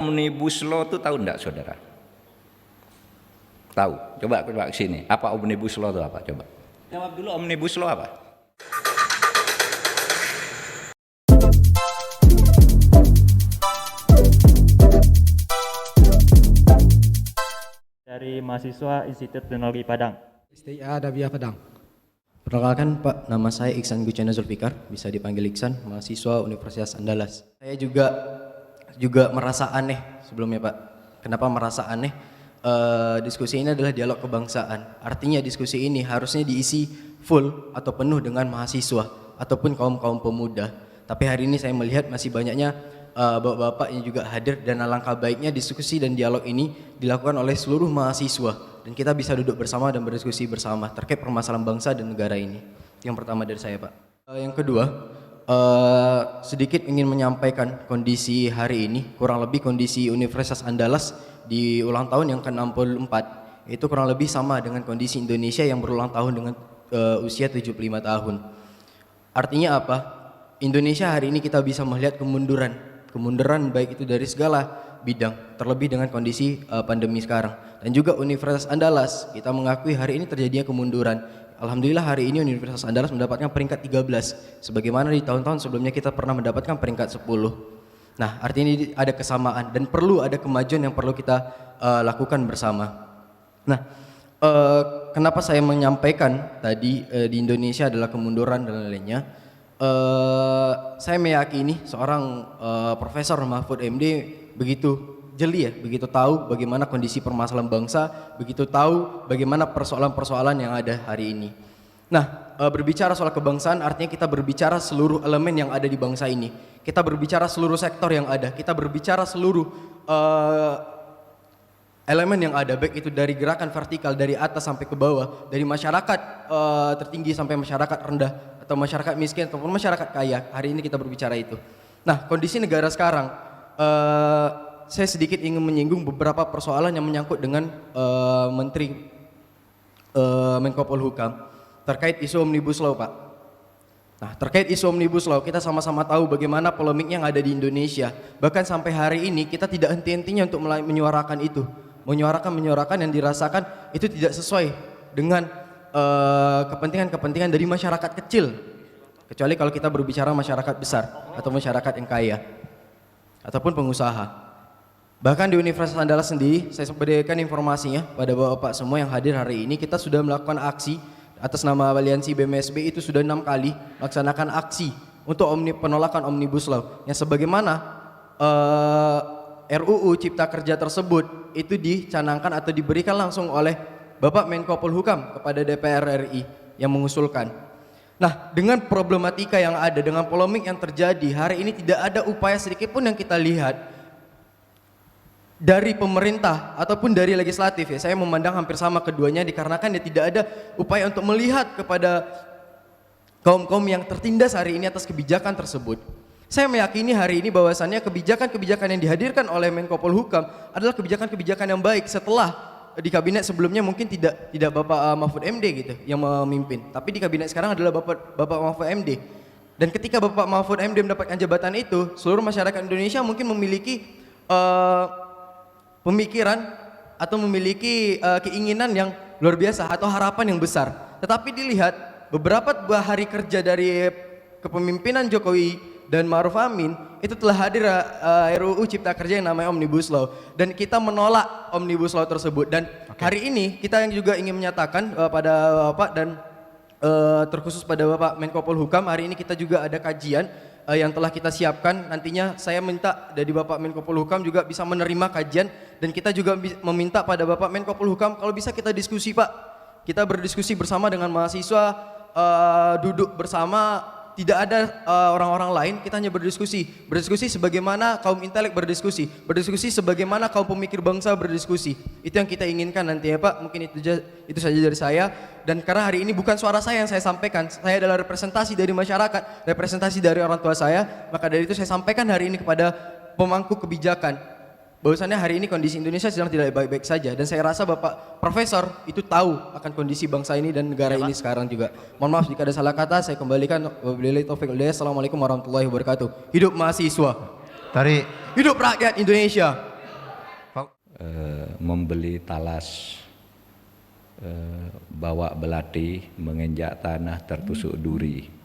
Omnibus Law itu tahu enggak saudara? Tahu? Coba ke sini. Apa Omnibus Law itu apa? Coba. Jawab dulu, Omnibus Law apa? Dari mahasiswa Institut Teknologi Padang. STIA Dabia Padang. Perkenalkan Pak, nama saya Iksan Gucana Zulfikar, bisa dipanggil Iksan, mahasiswa Universitas Andalas. Saya juga merasa aneh sebelumnya Pak. Kenapa merasa aneh? Diskusi ini adalah dialog kebangsaan. Artinya diskusi ini harusnya diisi full atau penuh dengan mahasiswa ataupun kaum-kaum pemuda. Tapi hari ini saya melihat masih banyaknya bapak-bapak yang juga hadir, dan alangkah baiknya diskusi dan dialog ini dilakukan oleh seluruh mahasiswa dan kita bisa duduk bersama dan berdiskusi bersama terkait permasalahan bangsa dan negara ini. Yang pertama dari saya Pak. Yang kedua, sedikit ingin menyampaikan kondisi hari ini, kurang lebih kondisi Universitas Andalas di ulang tahun yang ke-64 itu kurang lebih sama dengan kondisi Indonesia yang berulang tahun dengan usia 75 tahun. Artinya apa? Indonesia hari ini kita bisa melihat kemunduran baik itu dari segala bidang, terlebih dengan kondisi pandemi sekarang. Dan juga Universitas Andalas, kita mengakui hari ini terjadinya kemunduran. Alhamdulillah hari ini Universitas Andalas mendapatkan peringkat 13, sebagaimana di tahun-tahun sebelumnya kita pernah mendapatkan peringkat 10. Nah, artinya ini ada kesamaan dan perlu ada kemajuan yang perlu kita lakukan bersama. Nah, kenapa saya menyampaikan tadi di Indonesia adalah kemunduran dan lain-lainnya? Saya meyakini seorang Profesor Mahfud MD begitu jeli ya, begitu tahu bagaimana kondisi permasalahan bangsa, begitu tahu bagaimana persoalan-persoalan yang ada hari ini. Nah, berbicara soal kebangsaan artinya kita berbicara seluruh elemen yang ada di bangsa ini. Kita berbicara seluruh sektor yang ada, kita berbicara seluruh elemen yang ada, baik itu dari gerakan vertikal dari atas sampai ke bawah, dari masyarakat tertinggi sampai masyarakat rendah, atau masyarakat miskin ataupun masyarakat kaya. Hari ini kita berbicara itu. Nah, kondisi negara sekarang, saya sedikit ingin menyinggung beberapa persoalan yang menyangkut dengan Menteri Menko Polhukam terkait isu Omnibus Law Pak. Nah, terkait isu Omnibus Law kita sama-sama tahu bagaimana polemiknya yang ada di Indonesia. Bahkan sampai hari ini kita tidak henti-hentinya untuk menyuarakan itu, menyuarakan yang dirasakan itu tidak sesuai dengan kepentingan-kepentingan dari masyarakat kecil, kecuali kalau kita berbicara masyarakat besar atau masyarakat yang kaya ataupun pengusaha. Bahkan di Universitas Andalas sendiri, saya berikan informasinya pada bapak-bapak semua yang hadir hari ini, kita sudah melakukan aksi atas nama Aliansi BMSB itu sudah 6 kali melaksanakan aksi untuk penolakan Omnibus Law yang sebagaimana RUU Cipta Kerja tersebut itu dicanangkan atau diberikan langsung oleh Bapak Menko Polhukam kepada DPR RI yang mengusulkan. Nah, dengan problematika yang ada, dengan polemik yang terjadi, hari ini tidak ada upaya sedikit pun yang kita lihat dari pemerintah ataupun dari legislatif ya. Saya memandang hampir sama keduanya dikarenakan ya tidak ada upaya untuk melihat kepada kaum-kaum yang tertindas hari ini atas kebijakan tersebut. Saya meyakini hari ini bahwasannya kebijakan-kebijakan yang dihadirkan oleh Menko Polhukam adalah kebijakan-kebijakan yang baik setelah di kabinet sebelumnya mungkin tidak Bapak Mahfud MD gitu yang memimpin, tapi di kabinet sekarang adalah Bapak Mahfud MD. Dan ketika Bapak Mahfud MD mendapatkan jabatan itu, seluruh masyarakat Indonesia mungkin memiliki pemikiran atau memiliki keinginan yang luar biasa atau harapan yang besar. Tetapi dilihat beberapa hari kerja dari kepemimpinan Jokowi dan Ma'ruf Amin itu telah hadir RUU Cipta Kerja yang namanya Omnibus Law, dan kita menolak Omnibus Law tersebut. Dan hari ini kita yang juga ingin menyatakan pada Bapak dan terkhusus pada Bapak Menko Polhukam, hari ini kita juga ada kajian yang telah kita siapkan. Nantinya saya minta dari Bapak Menko Polhukam juga bisa menerima kajian, dan kita juga meminta pada Bapak Menko Polhukam kalau bisa kita diskusi Pak. Kita berdiskusi bersama dengan mahasiswa, duduk bersama, tidak ada orang-orang lain, kita hanya berdiskusi sebagaimana kaum intelek berdiskusi sebagaimana kaum pemikir bangsa berdiskusi. Itu yang kita inginkan nanti ya Pak. Mungkin itu saja dari saya. Dan karena hari ini bukan suara saya yang saya sampaikan, saya adalah representasi dari masyarakat, representasi dari orang tua saya, maka dari itu saya sampaikan hari ini kepada pemangku kebijakan bahwasannya hari ini kondisi Indonesia sedang tidak baik-baik saja, dan saya rasa Bapak Profesor itu tahu akan kondisi bangsa ini dan negara ini sekarang juga. Mohon maaf jika ada salah kata, saya kembalikan. Wabillahi taufiq wal hidayah. Assalamualaikum warahmatullahi wabarakatuh. Hidup mahasiswa. Tarik. Hidup rakyat Indonesia. membeli talas, bawa belati, menginjak tanah, tertusuk duri.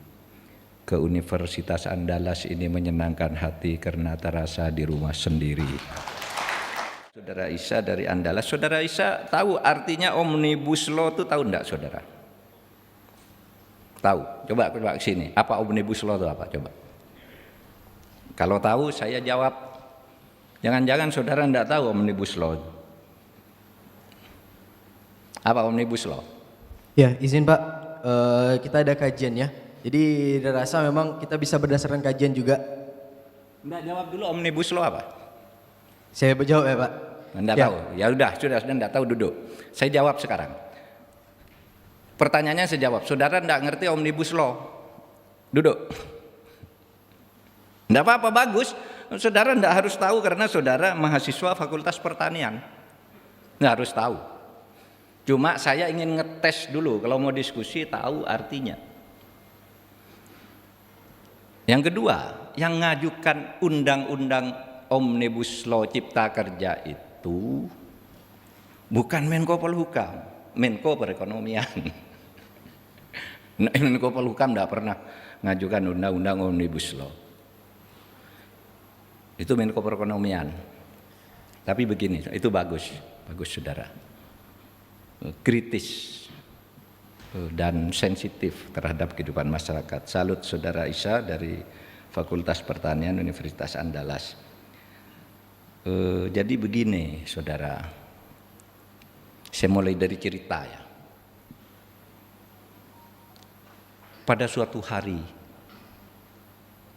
Ke Universitas Andalas ini menyenangkan hati karena terasa di rumah sendiri. Saudara Isa dari Andalas, Saudara Isa tahu artinya Omnibus Law itu tahu enggak saudara? Tahu? Coba ke sini, apa Omnibus Law itu apa? Coba. Kalau tahu saya jawab. Jangan-jangan saudara enggak tahu Omnibus Law. Apa Omnibus Law? Ya, izin Pak, kita ada kajian ya. Jadi rasa memang kita bisa berdasarkan kajian juga. Enggak, jawab dulu Omnibus Law apa? Saya berjawab ya Pak. Enggak tahu. Ya udah, sudah enggak tahu duduk. Saya jawab sekarang. Pertanyaannya saya jawab. Saudara enggak ngerti Omnibus Law? Duduk. Enggak apa-apa, bagus. Saudara enggak harus tahu karena saudara mahasiswa Fakultas Pertanian. Enggak harus tahu. Cuma saya ingin ngetes dulu kalau mau diskusi tahu artinya. Yang kedua, yang ngajukan undang-undang Omnibus Law Cipta Kerja itu bukan Menko Polhukam, Menko Perekonomian. Menko Polhukam tidak pernah ngajukan undang-undang Omnibus Law. Itu Menko Perekonomian. Tapi begini, itu bagus saudara. Kritis dan sensitif terhadap kehidupan masyarakat. Salut saudara Isa dari Fakultas Pertanian Universitas Andalas. Jadi begini saudara, saya mulai dari cerita ya. Pada suatu hari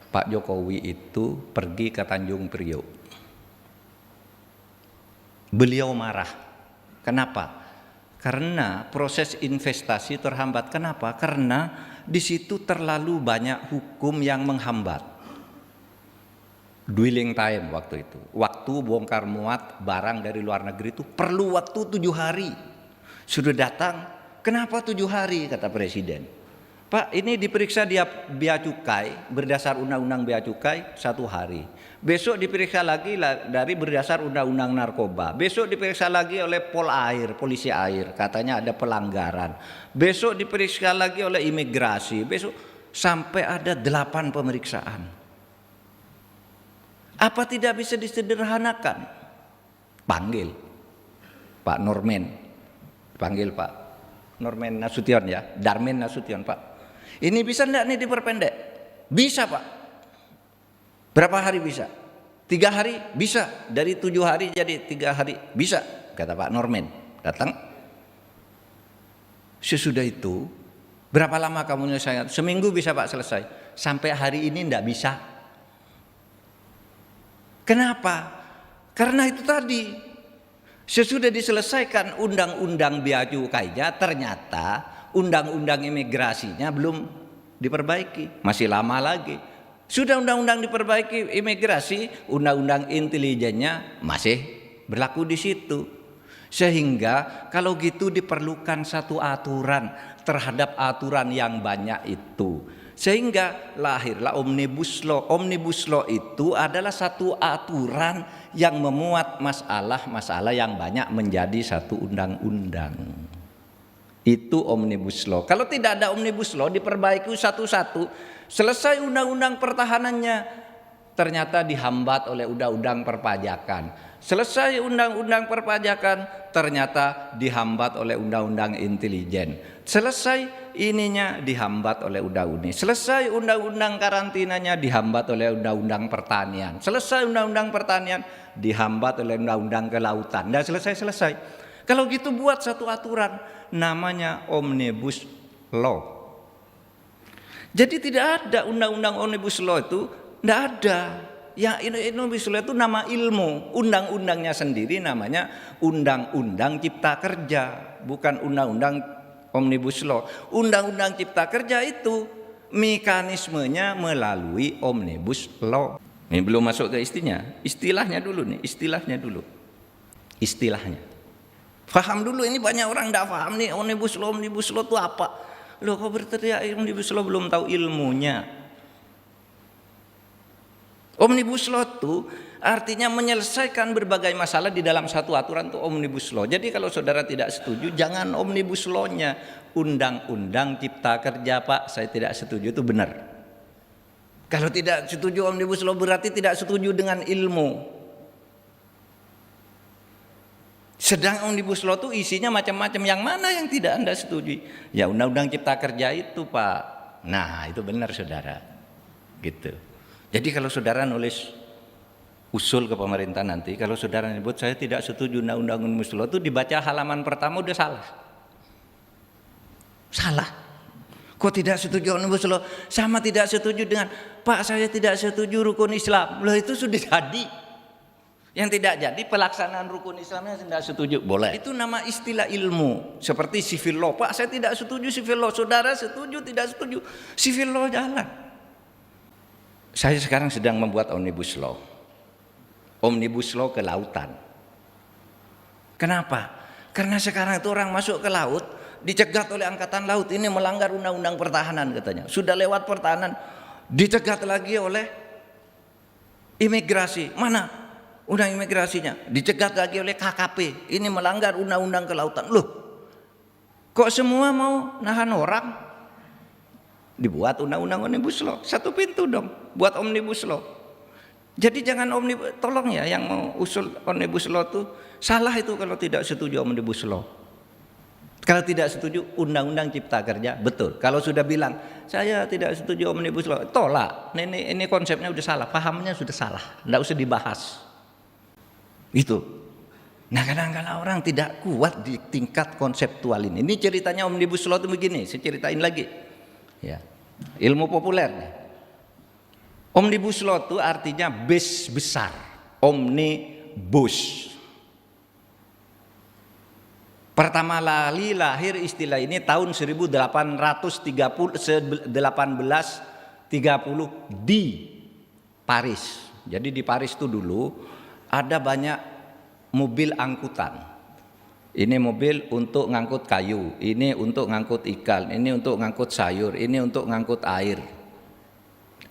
Pak Jokowi itu pergi ke Tanjung Priok. Beliau marah. Kenapa? Karena proses investasi terhambat. Kenapa? Karena di situ terlalu banyak hukum yang menghambat. Dwelling time waktu itu. Waktu bongkar muat barang dari luar negeri itu perlu waktu 7 hari. Sudah datang, kenapa 7 hari kata Presiden? Pak, ini diperiksa bea cukai berdasar undang-undang bea cukai 1 hari. Besok diperiksa lagi dari berdasar undang-undang narkoba. Besok diperiksa lagi oleh polisi air, katanya ada pelanggaran. Besok diperiksa lagi oleh imigrasi. Besok sampai ada 8 pemeriksaan. Apa tidak bisa disederhanakan? Panggil Pak Norman. Panggil Pak Norman Nasution ya, Darmin Nasution Pak. Ini bisa enggak nih diperpendek? Bisa Pak. Berapa hari bisa? 3 hari bisa. Dari 7 hari jadi 3 hari bisa, kata Pak Norman. Datang. Sesudah itu, berapa lama kamu menyelesaikan? Seminggu bisa Pak selesai. Sampai hari ini enggak bisa. Kenapa? Karena itu tadi. Sesudah diselesaikan undang-undang bea cukainya, ternyata undang-undang imigrasinya belum diperbaiki. Masih lama lagi. Sudah undang-undang diperbaiki imigrasi, undang-undang intelijennya masih berlaku di situ. Sehingga kalau gitu diperlukan satu aturan terhadap aturan yang banyak itu. Sehingga lahirlah Omnibus Law. Omnibus Law itu adalah satu aturan yang memuat masalah-masalah yang banyak menjadi satu undang-undang. Itu Omnibus Law. Kalau tidak ada Omnibus Law diperbaiki satu-satu, selesai undang-undang pertahanannya ternyata dihambat oleh undang-undang perpajakan. Selesai undang-undang perpajakan ternyata dihambat oleh undang-undang intelijen. Selesai ininya dihambat oleh undang-undang. Selesai undang-undang karantinanya dihambat oleh undang-undang pertanian. Selesai undang-undang pertanian dihambat oleh undang-undang kelautan. Dan selesai. Kalau gitu buat satu aturan namanya Omnibus Law. Jadi tidak ada undang-undang Omnibus Law itu, tidak ada. Yang Omnibus Law itu nama ilmu, undang-undangnya sendiri namanya Undang-Undang Cipta Kerja, bukan Undang-Undang Omnibus Law. Undang-Undang Cipta Kerja itu mekanismenya melalui Omnibus Law. Ini belum masuk ke istilahnya dulu nih, istilahnya. Faham dulu, ini banyak orang tidak paham nih Omnibus Law itu apa? Loh kok berteriak Omnibus Law belum tahu ilmunya? Omnibus Law itu artinya menyelesaikan berbagai masalah di dalam satu aturan itu omnibus law. Jadi kalau saudara tidak setuju, jangan omnibus law-nya. Undang-undang Cipta Kerja, Pak, saya tidak setuju, itu benar. Kalau tidak setuju omnibus law berarti tidak setuju dengan ilmu. Sedang omnibus law itu isinya macam-macam. Yang mana yang tidak Anda setujui? Ya undang-undang Cipta Kerja itu, Pak. Nah, itu benar saudara. Gitu. Jadi kalau saudara nulis usul ke pemerintah nanti, kalau saudara nyebut saya tidak setuju undang-undang omnibus law, itu dibaca halaman pertama udah salah. Salah. Kok tidak setuju omnibus law? Sama tidak setuju dengan Pak, saya tidak setuju rukun Islam. Loh, itu sudah jadi. Yang tidak jadi pelaksanaan rukun Islamnya tidak setuju. Boleh. Itu nama istilah ilmu. Seperti civil law. Pak, saya tidak setuju civil law. Saudara setuju, tidak setuju. Civil law jalan. Saya sekarang sedang membuat omnibus law. Omnibus law ke lautan. Kenapa? Karena sekarang itu orang masuk ke laut, dicegat oleh Angkatan Laut. Ini melanggar undang-undang pertahanan katanya. Sudah lewat pertahanan, dicegat lagi oleh imigrasi. Mana? Undang imigrasinya dicegat lagi oleh KKP. Ini melanggar undang-undang kelautan. Loh, kok semua mau nahan orang? Dibuat undang-undang omnibus law. Satu pintu dong, buat omnibus law. Jadi jangan tolong ya yang mau usul omnibus law tuh salah itu kalau tidak setuju omnibus law. Kalau tidak setuju undang-undang Cipta Kerja, betul. Kalau sudah bilang saya tidak setuju omnibus law, tolak. Ini konsepnya udah salah, pahamnya sudah salah, enggak usah dibahas. Itu. Nah, kadang-kadang orang tidak kuat di tingkat konseptual ini. Ini ceritanya omnibus law itu begini, saya ceritain lagi. Ya. Ilmu populer. Omnibus law itu artinya base besar. Omnibus. Pertama kali lahir istilah ini tahun 1830 di Paris. Jadi di Paris itu dulu ada banyak mobil angkutan. Ini mobil untuk ngangkut kayu, ini untuk ngangkut ikan, ini untuk ngangkut sayur, ini untuk ngangkut air,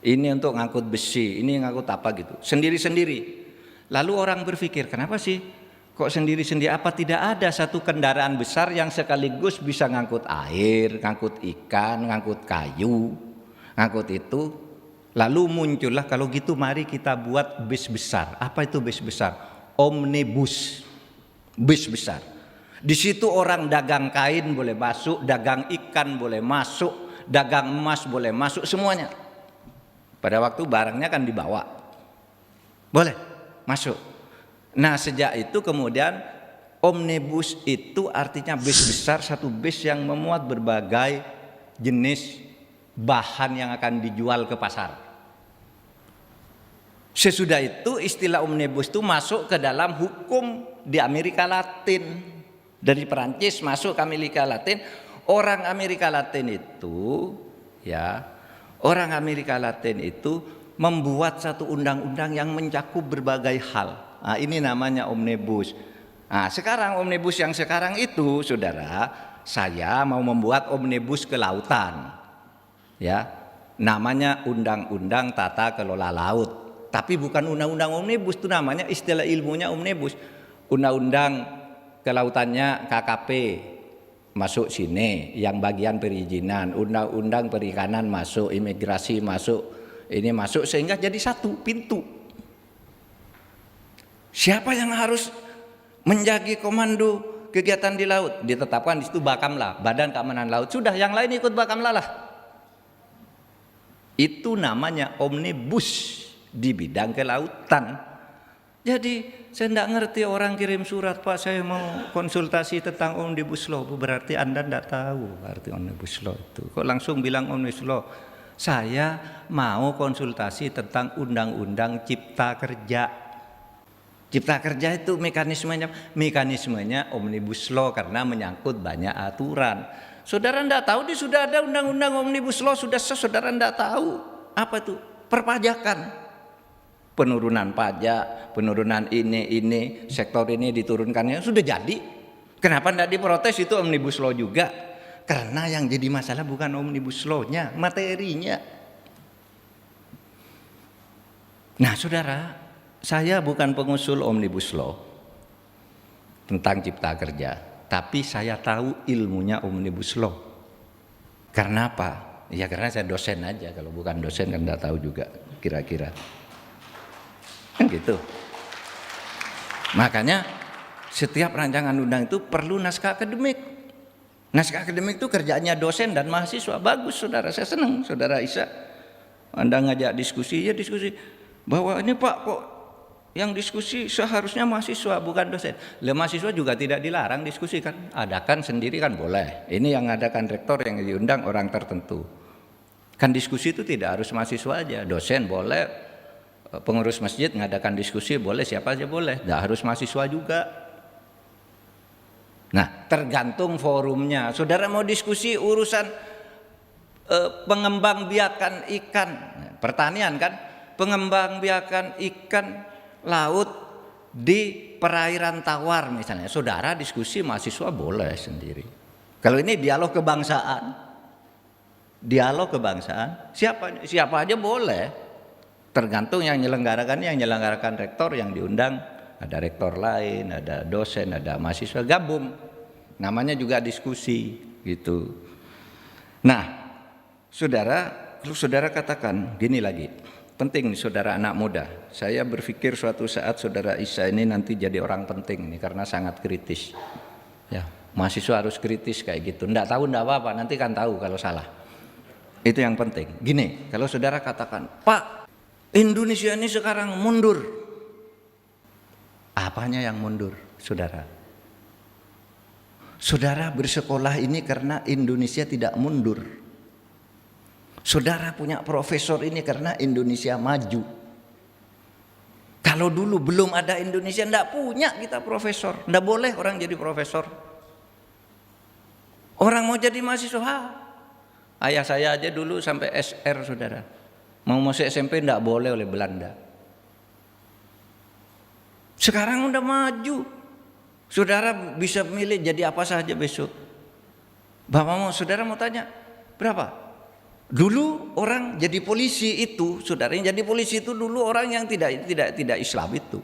ini untuk ngangkut besi, ini ngangkut apa gitu. Sendiri-sendiri. Lalu orang berpikir, kenapa sih kok sendiri-sendiri? Apa tidak ada satu kendaraan besar yang sekaligus bisa ngangkut air, ngangkut ikan, ngangkut kayu, ngangkut itu? Lalu muncullah, kalau gitu mari kita buat bis besar. Apa itu bis besar? Omnibus. Bis besar. Di situ orang dagang kain boleh masuk, dagang ikan boleh masuk, dagang emas boleh masuk, semuanya. Pada waktu barangnya kan dibawa. Boleh masuk. Nah, sejak itu kemudian omnibus itu artinya bis besar, satu bis yang memuat berbagai jenis bahan yang akan dijual ke pasar. Sesudah itu istilah omnibus itu masuk ke dalam hukum di Amerika Latin. Dari Perancis masuk ke Amerika Latin. Orang Amerika Latin itu membuat satu undang-undang yang mencakup berbagai hal. Nah, ini namanya omnibus. Nah, sekarang omnibus yang sekarang itu, saudara, saya mau membuat omnibus ke lautan. Ya, namanya Undang-Undang Tata Kelola Laut. Tapi bukan undang-undang omnibus, itu namanya istilah ilmunya omnibus. Undang-undang kelautannya KKP masuk sini, yang bagian perizinan, undang-undang perikanan masuk, imigrasi masuk, ini masuk, sehingga jadi satu pintu. Siapa yang harus menjaga komando kegiatan di laut? Ditetapkan di situ Bakamla, Badan Keamanan Laut. Sudah, yang lain ikut Bakamla lah. Itu namanya omnibus di bidang kelautan. Jadi saya tidak ngerti orang kirim surat, Pak saya mau konsultasi tentang omnibus law. Berarti Anda tidak tahu arti omnibus law itu. Kok langsung bilang omnibus law? Saya mau konsultasi tentang undang-undang Cipta Kerja. Cipta Kerja itu mekanismenya omnibus law karena menyangkut banyak aturan. Saudara tidak tahu, sudah ada undang-undang omnibus law, sudah saudara tidak tahu. Apa itu? Perpajakan. Penurunan pajak, penurunan ini, sektor ini diturunkannya, sudah jadi. Kenapa tidak diprotes? Itu omnibus law juga. Karena yang jadi masalah bukan omnibus law-nya, materinya. Nah saudara, saya bukan pengusul Omnibus Law tentang cipta kerja, tapi saya tahu ilmunya Omnibus Law. Karena apa? Ya karena saya dosen aja, kalau bukan dosen kan enggak tahu juga kira-kira. Kan gitu. Makanya setiap rancangan undang itu perlu naskah akademik. Naskah akademik itu kerjaannya dosen dan mahasiswa. Bagus saudara, saya senang saudara Isa. Anda ngajak diskusi, ya diskusi. Bahwa ini Pak kok yang diskusi seharusnya mahasiswa bukan dosen. Lah mahasiswa juga tidak dilarang diskusi kan. Adakan sendiri kan boleh. Ini yang adakan rektor yang diundang orang tertentu. Kan diskusi itu tidak harus mahasiswa aja. Dosen boleh, pengurus masjid mengadakan diskusi boleh, siapa aja boleh. Tidak harus mahasiswa juga. Nah, tergantung forumnya. Saudara mau diskusi urusan pengembangbiakan ikan, pertanian kan, pengembangbiakan ikan laut di perairan tawar misalnya. Saudara diskusi mahasiswa boleh sendiri. Kalau ini dialog kebangsaan, siapa aja boleh. Tergantung yang menyelenggarakan rektor yang diundang. Ada rektor lain, ada dosen, ada mahasiswa gabung. Namanya juga diskusi gitu. Nah, kalau saudara katakan gini lagi, penting nih saudara anak muda. Saya berpikir suatu saat saudara Isa ini nanti jadi orang penting nih karena sangat kritis. Ya, mahasiswa harus kritis kayak gitu. Enggak tahu enggak apa-apa, nanti kan tahu kalau salah. Itu yang penting. Gini, kalau saudara katakan, "Pak, Indonesia ini sekarang mundur." Apanya yang mundur, saudara? Saudara bersekolah ini karena Indonesia tidak mundur. Saudara punya profesor ini karena Indonesia maju. Kalau dulu belum ada Indonesia, enggak punya kita profesor. Enggak boleh orang jadi profesor. Orang mau jadi mahasiswa. Ayah saya aja dulu sampai SR, saudara. Mau masuk SMP enggak boleh oleh Belanda. Sekarang udah maju. Saudara bisa milih jadi apa saja besok. Saudara mau tanya, berapa? Dulu orang jadi polisi itu, saudara yang jadi polisi itu dulu orang yang tidak Islam itu.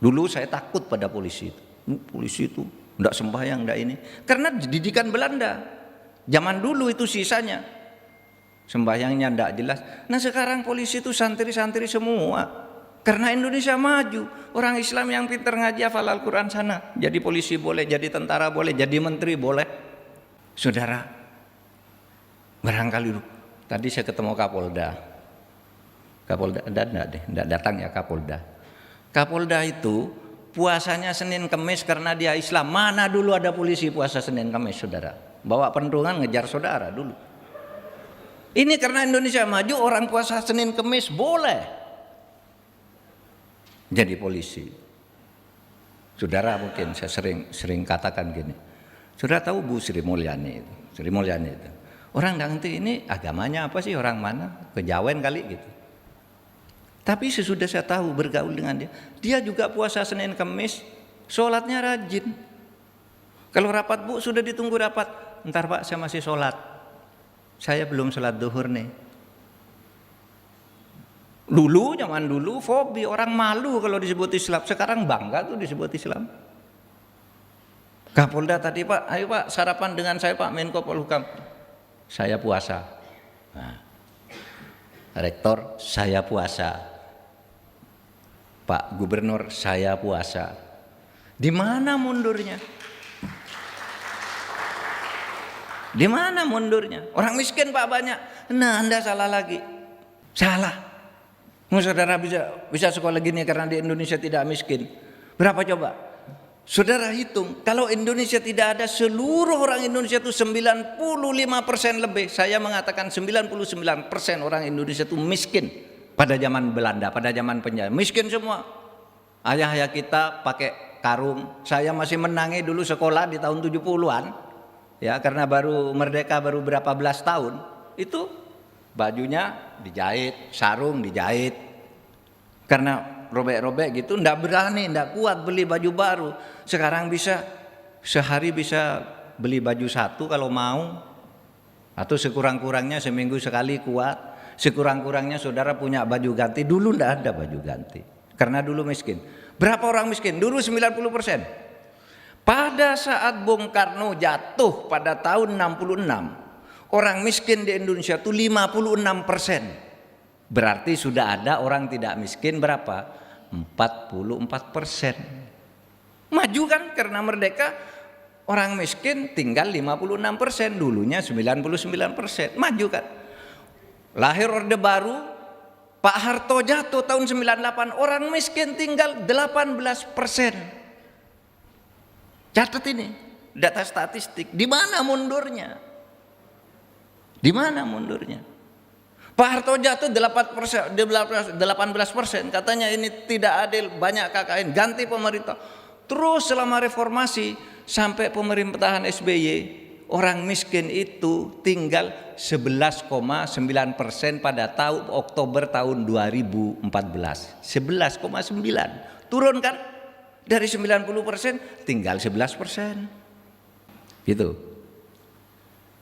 Dulu saya takut pada polisi itu. Polisi itu enggak sembahyang, enggak ini. Karena didikan Belanda. Zaman dulu itu sisanya. Sembahyangnya enggak jelas. Nah, sekarang polisi itu santri-santri semua. Karena Indonesia maju, orang Islam yang pintar ngaji hafal Al-Quran sana, jadi polisi boleh, jadi tentara boleh, jadi menteri boleh. Saudara, barangkali tadi saya ketemu Kapolda enggak datang ya Kapolda. Kapolda itu puasanya Senin Kemis karena dia Islam. Mana dulu ada polisi puasa Senin Kemis, saudara? Bawa pentungan ngejar saudara dulu. Ini karena Indonesia maju, orang puasa Senin Kemis boleh jadi polisi. Saudara mungkin saya sering katakan gini. Saudara tahu Bu Sri Mulyani itu? Sri Mulyani itu. Orang nanti ini agamanya apa sih, orang mana? Kejawen kali gitu. Tapi sesudah saya tahu bergaul dengan dia juga puasa Senin Kemis, sholatnya rajin. Kalau rapat Bu sudah ditunggu rapat, ntar Pak saya masih sholat. Saya belum sholat duhur nih. Dulu, zaman dulu, fobi, orang malu kalau disebut Islam. Sekarang bangga tuh disebut Islam. Kapolda tadi, Pak, ayo Pak sarapan dengan saya Pak Menko Polhukam. Saya puasa. Nah, Rektor, saya puasa. Pak Gubernur, saya puasa. Di mana mundurnya? Di mana mundurnya? Orang miskin Pak banyak. Nah, Anda salah lagi. Salah. Saudara bisa sekolah gini karena di Indonesia tidak miskin. Berapa coba? Saudara hitung, kalau Indonesia tidak ada, seluruh orang Indonesia itu 95% lebih. Saya mengatakan 99% orang Indonesia itu miskin pada zaman Belanda, pada zaman penjajah. Miskin semua. Ayah-ayah kita pakai karung. Saya masih menangi dulu sekolah di tahun 70-an. Ya, karena baru merdeka baru berapa belas tahun. Itu bajunya dijahit, sarung dijahit. Karena robek-robek gitu, ndak berani, ndak kuat beli baju baru. Sekarang bisa sehari bisa beli baju satu kalau mau, atau sekurang-kurangnya seminggu sekali kuat. Sekurang-kurangnya saudara punya baju ganti. Dulu ndak ada baju ganti. Karena dulu miskin. Berapa orang miskin? Dulu 90%. Pada saat Bung Karno jatuh pada tahun 66, orang miskin di Indonesia itu 56%. Berarti sudah ada orang tidak miskin berapa? 44%. Maju kan karena merdeka, orang miskin tinggal 56%, dulunya 99%. Maju kan. Lahir Orde Baru, Pak Harto jatuh tahun 98, orang miskin tinggal 18%. Catat ini data statistik. Di mana mundurnya? Di mana mundurnya? Pak Harto jatuh 18%, katanya ini tidak adil, banyak KKN, ganti pemerintah. Terus selama reformasi sampai pemerintahan SBY, orang miskin itu tinggal 11,9% pada tahun Oktober tahun 2014. 11,9. Turun kan? Dari 90% tinggal 11%. Gitu.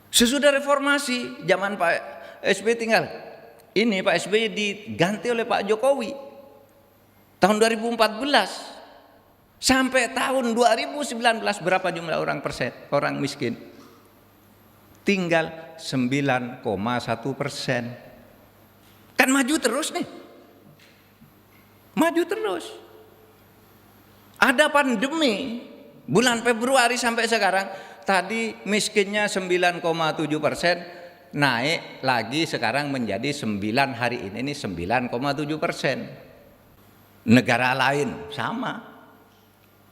Sesudah reformasi zaman Pak SBY tinggal ini Pak SBY diganti oleh Pak Jokowi tahun 2014 sampai tahun 2019 berapa jumlah orang miskin? Tinggal 9,1%. Kan maju terus nih. Maju terus. Ada pandemi bulan Februari sampai sekarang, tadi miskinnya 9,7%, naik lagi sekarang menjadi 9 hari ini 9,7%. Negara lain sama.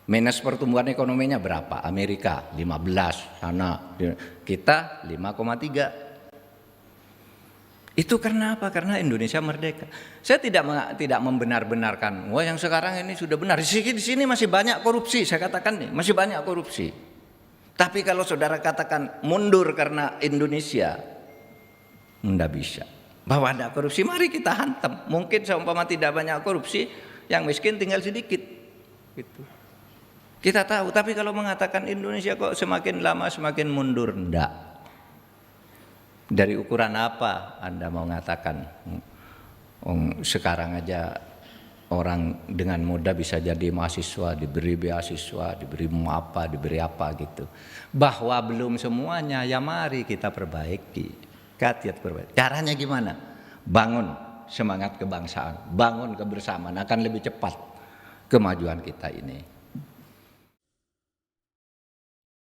Minus pertumbuhan ekonominya berapa? Amerika 15 sana, kita 5,3. Itu karena apa? Karena Indonesia merdeka. Saya tidak membenar-benarkan. Wah, yang sekarang ini sudah benar. Di sini masih banyak korupsi. Saya katakan nih, masih banyak korupsi. Tapi kalau saudara katakan mundur karena Indonesia, enggak bisa. Bahwa ada korupsi, mari kita hantam. Mungkin seumpama tidak banyak korupsi, yang miskin tinggal sedikit. Gitu. Kita tahu. Tapi kalau mengatakan Indonesia kok semakin lama semakin mundur, enggak. Dari ukuran apa Anda mau mengatakan? Sekarang aja orang dengan mudah bisa jadi mahasiswa, diberi beasiswa, diberi apa gitu. Bahwa belum semuanya, ya mari kita perbaiki. Caranya gimana? Bangun semangat kebangsaan, bangun kebersamaan, akan lebih cepat kemajuan kita ini.